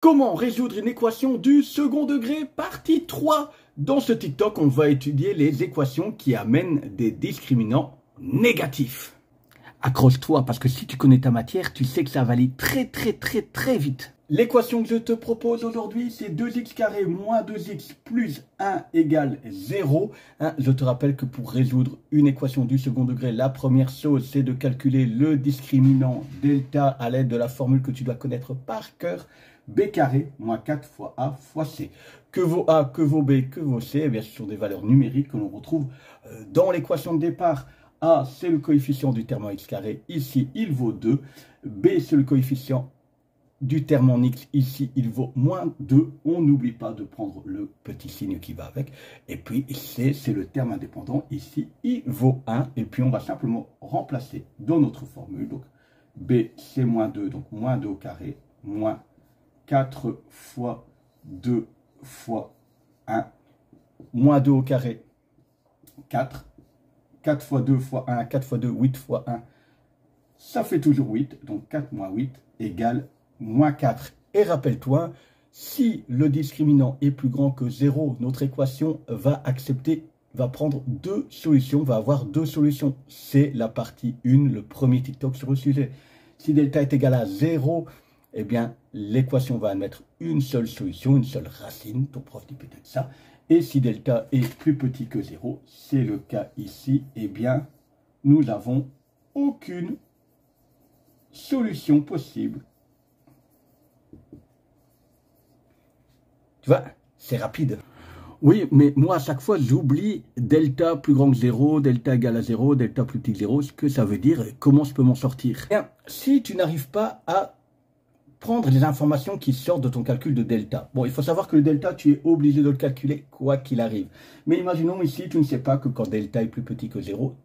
Comment résoudre une équation du second degré, partie 3. Dans ce TikTok, on va étudier les équations qui amènent des discriminants négatifs. Accroche-toi parce que si tu connais ta matière, tu sais que ça va aller très vite. L'équation que je te propose aujourd'hui, c'est 2x carré moins 2x plus 1 égale 0. Je te rappelle que pour résoudre une équation du second degré, la première chose, c'est de calculer le discriminant delta à l'aide de la formule que tu dois connaître par cœur. B carré moins 4 fois A fois C. Que vaut A, que vaut B, que vaut C, eh bien, ce sont des valeurs numériques que l'on retrouve dans l'équation de départ. A, c'est le coefficient du terme en x carré. Ici, il vaut 2. B, c'est le coefficient du terme en x. Ici, il vaut moins 2. On n'oublie pas de prendre le petit signe qui va avec. Et puis, C, c'est le terme indépendant. Ici, il vaut 1. Et puis, on va simplement remplacer dans notre formule. Donc, B, c'est moins 2. Donc, moins 2 au carré, moins 4 fois 2 fois 1, moins 2 au carré, 4. 4 fois 2 fois 1, 4 fois 2, 8 fois 1, ça fait toujours 8. Donc 4 moins 8 égale moins 4. Et rappelle-toi, si le discriminant est plus grand que 0, notre équation va prendre deux solutions, va avoir deux solutions. C'est la partie 1, le premier TikTok sur le sujet. Si delta est égal à 0, eh bien, l'équation va admettre une seule solution, une seule racine. Ton prof dit peut-être ça. Et si delta est plus petit que 0, c'est le cas ici, eh bien, nous n'avons aucune solution possible. Tu vois, c'est rapide. Oui, mais moi, à chaque fois, j'oublie delta plus grand que 0, delta égal à 0, delta plus petit que 0, ce que ça veut dire et comment je peux m'en sortir. Bien, si tu n'arrives pas à prendre les informations qui sortent de ton calcul de delta. Bon, il faut savoir que le delta, tu es obligé de le calculer quoi qu'il arrive. Mais imaginons ici, tu ne sais pas que quand delta est plus petit que 0,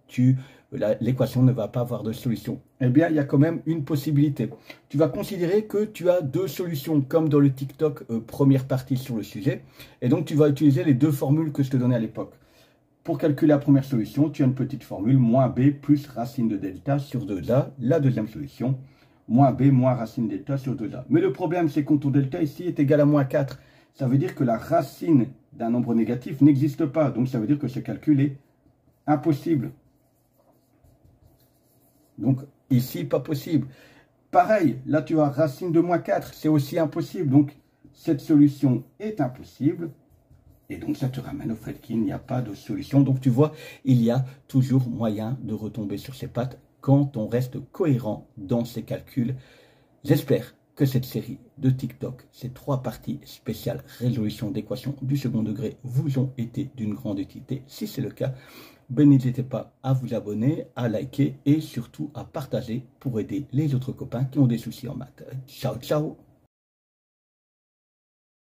l'équation ne va pas avoir de solution. Eh bien, il y a quand même une possibilité. Tu vas considérer que tu as deux solutions, comme dans le TikTok première partie sur le sujet. Et donc, tu vas utiliser les deux formules que je te donnais à l'époque. Pour calculer la première solution, tu as une petite formule, moins b plus racine de delta sur 2a. La deuxième solution, moins b moins racine delta sur 2a. Mais le problème, c'est quand ton delta ici est égal à moins 4. Ça veut dire que la racine d'un nombre négatif n'existe pas. Donc, ça veut dire que ce calcul est impossible. Donc, ici, pas possible. Pareil, là, tu as racine de moins 4. C'est aussi impossible. Donc, cette solution est impossible. Et donc, ça te ramène au fait qu'il n'y a pas de solution. Donc, tu vois, il y a toujours moyen de retomber sur ses pattes quand on reste cohérent dans ses calculs. J'espère que cette série de TikTok, ces 3 parties spéciales résolution d'équations du second degré vous ont été d'une grande utilité. Si c'est le cas, n'hésitez pas à vous abonner, à liker et surtout à partager pour aider les autres copains qui ont des soucis en maths. Ciao, ciao!